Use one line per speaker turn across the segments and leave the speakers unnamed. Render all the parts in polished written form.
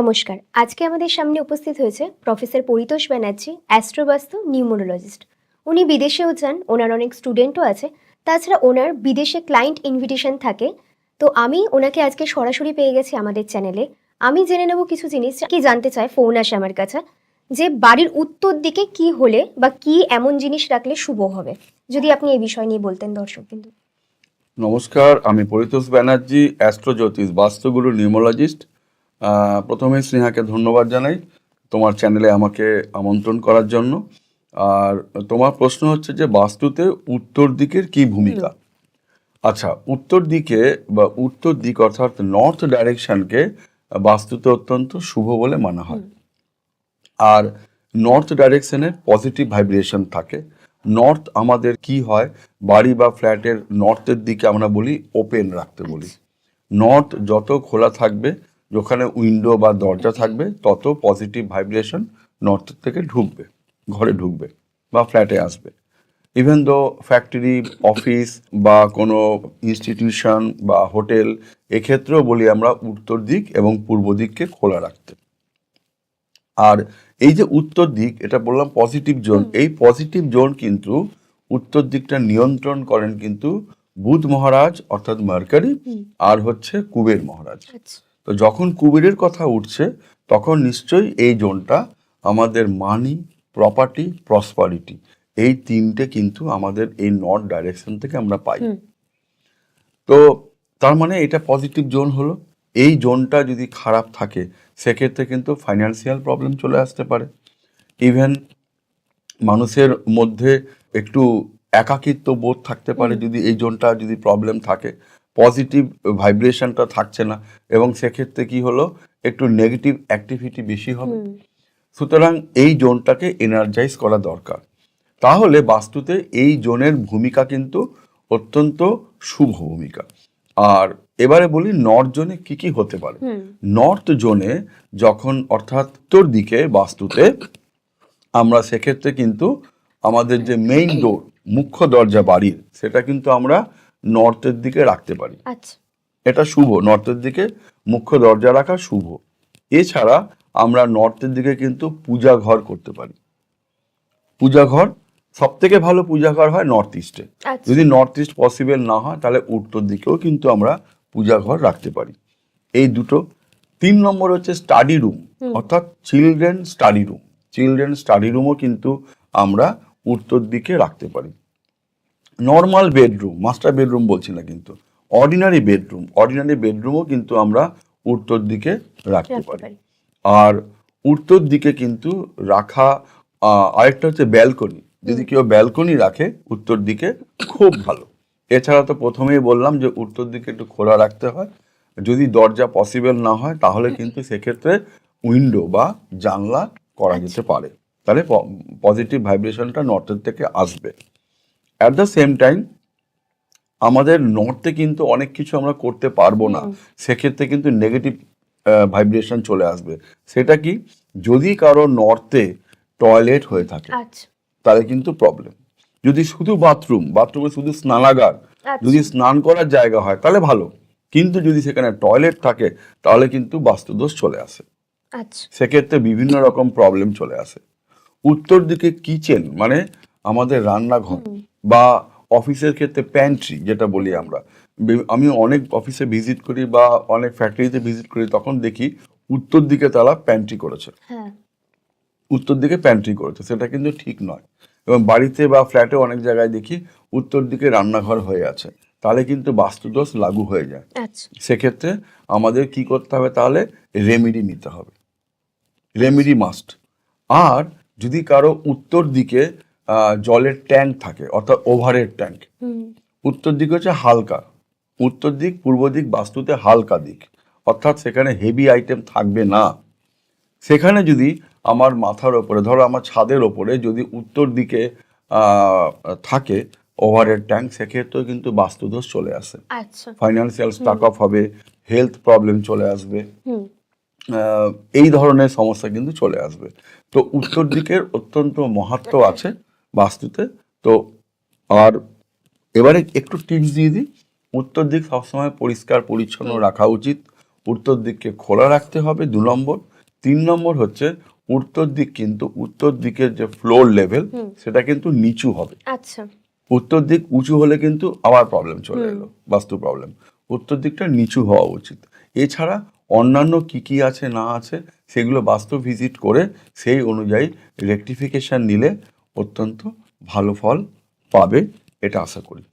নমস্কার। আজকে আমাদের সামনে উপস্থিত হয়েছে প্রফেসর পরিতোষ ব্যানার্জি, অ্যাস্ট্রোবাস্তু নিউমোরোলজিস্ট। উনি বিদেশেও যান, ওনার অনেক স্টুডেন্টও আছে। তাছাড়া ওনার বিদেশে ক্লায়েন্ট ইনভিটেশন থাকে। তো আমি ওনাকে আজকে সরাসরি পেয়ে গেছি আমাদের চ্যানেলে। আমি জেনে নেব কিছু জিনিস কি জানতে চাই, ফোন আসে আমার কাছে যে বাড়ির উত্তর দিকে কি হলে বা কি এমন জিনিস রাখলে শুভ হবে, যদি আপনি এই বিষয় নিয়ে বলতেন দর্শক কিন্তু।
নমস্কার, আমি পরিতোষ ব্যানার্জি, অ্যাস্ট্রো জ্যোতিষ বাস্তুগুরু নিউমোলজিস্ট। প্রথমে স্নেহাকে ধন্যবাদ জানাই তোমার চ্যানেলে আমাকে আমন্ত্রণ করার জন্য। আর তোমার প্রশ্ন হচ্ছে যে বাস্তুতে উত্তর দিকের কি ভূমিকা। আচ্ছা, উত্তর দিকে বা উত্তর দিক অর্থাৎ নর্থ ডাইরেকশনকে বাস্তুতে অত্যন্ত শুভ বলে মানা হয়। আর নর্থ ডাইরেকশনের পজিটিভ ভাইব্রেশন থাকে। নর্থ আমাদের কি হয়, বাড়ি বা ফ্ল্যাটের নর্থের দিকে আমরা বলি ওপেন রাখতে বলি। নর্থ যত খোলা থাকবে, যেখানে উইন্ডো বা দরজা থাকবে, তত পজিটিভ ভাইব্রেশন নর্থ থেকে ঢুকবে, ঘরে ঢুকবে বা ফ্ল্যাটে আসবে। ইভেন দো ফ্যাক্টরি, অফিস বা কোনো ইনস্টিটিউশন বা হোটেল, এক্ষেত্রেও বলি আমরা উত্তর দিক এবং পূর্ব দিককে খোলা রাখতে। আর এই যে উত্তর দিক, এটা বললাম পজিটিভ জোন। এই পজিটিভ জোন কিন্তু উত্তর দিকটা নিয়ন্ত্রণ করেন কিন্তু বুধ মহারাজ অর্থাৎ মার্কারি, আর হচ্ছে কুবের মহারাজ। তো যখন কুবেরের কথা উঠছে, তখন নিশ্চয়ই এই জোনটা আমাদের মানি, প্রপার্টি, প্রসপারিটি, এই তিনটে কিন্তু আমাদের এই নর্থ ডাইরেকশন থেকে আমরা পাই। তো তার মানে এটা পজিটিভ জোন হলো। এই জোনটা যদি খারাপ থাকে, সেক্ষেত্রে কিন্তু ফাইন্যান্সিয়াল প্রবলেম চলে আসতে পারে। ইভেন মানুষের মধ্যে একটু একাকিত্ব বোধ থাকতে পারে যদি এই জোনটা যদি প্রবলেম থাকে, পজিটিভ ভাইব্রেশনটা থাকছে না, এবং সেক্ষেত্রে কি হলো, একটু নেগেটিভ অ্যাক্টিভিটি বেশি হবে। সুতরাং এই জোনটাকে এনার্জাইজ করা দরকার। তাহলে বাস্তুতে এই জোনের ভূমিকা কিন্তু অত্যন্ত শুভ ভূমিকা। আর এবারে বলি নর্থ জোনে কি কি হতে পারে। নর্থ জোনে যখন অর্থাৎ উত্তর দিকে বাস্তুতে আমরা, সেক্ষেত্রে কিন্তু আমাদের যে মেইন ডোর, মুখ্য দরজা বাড়ির, সেটা কিন্তু আমরা নর্থের দিকে রাখতে পারি। এটা শুভ, নর্থের দিকে মুখ্য দরজা রাখা শুভ। এছাড়া আমরা নর্থের দিকে কিন্তু পূজা ঘর করতে পারি। পূজা ঘর সব থেকে ভালো পূজা ঘর হয় নর্থ ইস্টে। যদি নর্থ ইস্ট পসিবল না হয়, তাহলে উত্তর দিকেও কিন্তু আমরা পূজা ঘর রাখতে পারি। এই দুটো। 3 নম্বর হচ্ছে স্টাডি রুম, অর্থাৎ children study room. Children study রুমও কিন্তু আমরা উত্তর দিকে রাখতে পারি। নর্মাল বেডরুম, মাস্টার বেডরুম বলছি না, কিন্তু অর্ডিনারি বেডরুম, অর্ডিনারি বেডরুমও কিন্তু আমরা উত্তর দিকে রাখতে পারি। আর উত্তর দিকে কিন্তু রাখা আরেকটা হচ্ছে ব্যালকনি। যদি কেউ ব্যালকনি রাখে উত্তর দিকে, খুব ভালো। এছাড়া তো প্রথমেই বললাম যে উত্তর দিকে একটু খোলা রাখতে হয়। যদি দরজা পসিবল না হয়, তাহলে কিন্তু সেক্ষেত্রে উইন্ডো বা জানলা করা যেতে পারে। তাহলে পজিটিভ ভাইব্রেশনটা নর্থের থেকে আসবে। অ্যাট দ্য সেম টাইম আমাদের নর্থে কিন্তু অনেক কিছু আমরা করতে পারবো না, সেক্ষেত্রে কিন্তু নেগেটিভ ভাইব্রেশন চলে আসবে। সেটা কি, যদি কারো নর্থে টয়লেট হয়ে থাকে, তাহলে কিন্তু প্রবলেম। যদি শুধু বাথরুমে শুধু স্নানাগার, যদি স্নান করার জায়গা হয়, তাহলে ভালো। কিন্তু যদি সেখানে টয়লেট থাকে, তাহলে কিন্তু বাস্তুদোষ চলে আসে। সেক্ষেত্রে বিভিন্ন রকম প্রবলেম চলে আসে। উত্তর দিকে কিচেন মানে আমাদের রান্নাঘর, বা অফিসের ক্ষেত্রে প্যান্ট্রি যেটা বলি আমরা। আমি অনেক অফিসে ভিজিট করি বা অনেক ফ্যাক্টরিতে ভিজিট করি, তখন দেখি উত্তর দিকে তারা প্যান্ট্রি করেছে। উত্তর দিকে প্যান্ট্রি করেছে, সেটা কিন্তু ঠিক নয়। এবং বাড়িতে বা ফ্ল্যাটে অনেক জায়গায় দেখি উত্তর দিকে রান্নাঘর হয়ে আছে, তাহলে কিন্তু বাস্তুদোষ লাগু হয়ে যায়। সেক্ষেত্রে আমাদের কি করতে হবে, তাহলে রেমেডি নিতে হবে, রেমেডি মাস্ট। আর যদি কারো উত্তর দিকে জলের ট্যাঙ্ক থাকে, অর্থাৎ ওভারের ট্যাঙ্ক, উত্তর দিক হচ্ছে হালকা, উত্তর দিক পূর্ব দিক বাস্তুতে হালকা দিক, অর্থাৎ সেখানে হেভি আইটেম থাকবে না। সেখানে যদি আমার মাথার ওপরে, ধরো আমার ছাদের ওপরে যদি উত্তর দিকে থাকে ওভারের ট্যাঙ্ক, সেক্ষেত্রেও কিন্তু বাস্তুদোষ চলে আসে। ফাইন্যান্সিয়াল স্টাক অফ হবে, হেলথ প্রবলেম চলে আসবে, এই ধরনের সমস্যা কিন্তু চলে আসবে। তো উত্তর দিকের অত্যন্ত মাহাত্ম্য আছে বাস্তুতে। তো আর এবারে একটু টিপস দিয়ে দিই। উত্তর দিক সবসময় পরিষ্কার পরিচ্ছন্ন রাখা উচিত, উত্তর দিককে খোলা রাখতে হবে 2 নম্বর। 3 নম্বর হচ্ছে উত্তর দিক, কিন্তু উত্তর দিকের যে ফ্লোর লেভেল সেটা কিন্তু নিচু হবে।
আচ্ছা।
উত্তর দিক উঁচু হলে কিন্তু আবার প্রবলেম চলে এলো, বাস্তু প্রবলেম। উত্তর দিকটা নিচু হওয়া উচিত। এছাড়া অন্যান্য কি কি আছে না আছে সেগুলো বাস্তু ভিজিট করে সেই অনুযায়ী রেকটিফিকেশন নিলে অত্যন্ত ভালো ফল পাবে, এটা আশা করি।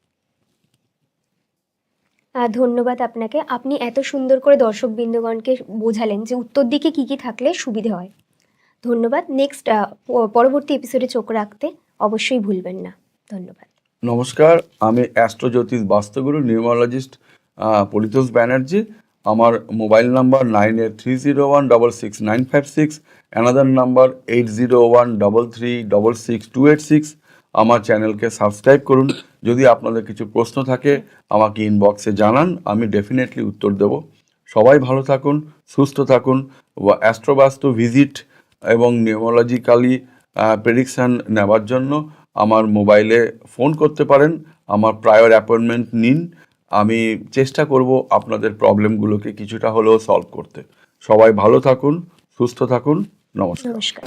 ধন্যবাদ আপনাকে। আপনি এত সুন্দর করে দর্শকবৃন্দগণকে বোঝালেন যে উত্তর দিকে কি কি থাকলে সুবিধে হয়। ধন্যবাদ। নেক্সট পরবর্তী এপিসোডে চোখ রাখতে অবশ্যই ভুলবেন না। ধন্যবাদ।
নমস্কার, আমি অ্যাস্ট্রোজ্যোতিষ বাস্তুগুরু নিউমারোলজিস্ট পরিতোষ ব্যানার্জি। আমার মোবাইল নাম্বার 9830166956, অ্যানাদার নাম্বার 8013366286। আমার চ্যানেলকে সাবস্ক্রাইব করুন। যদি আপনাদের কিছু প্রশ্ন থাকে আমাকে ইনবক্সে জানান, আমি ডেফিনেটলি উত্তর দেব। সবাই ভালো থাকুন, সুস্থ থাকুন। অ্যাস্ট্রোবাস্তু ভিজিট এবং নিউমোলজিক্যালি প্রেডিকশান নেওয়ার জন্য আমার মোবাইলে ফোন করতে পারেন। আমার প্রায়র অ্যাপয়েন্টমেন্ট নিন। আমি চেষ্টা করব আপনাদের প্রবলেমগুলোকে কিছুটা হলেও সলভ করতে। সবাই ভালো থাকুন, সুস্থ থাকুন। নমস্কার।
নমস্কার।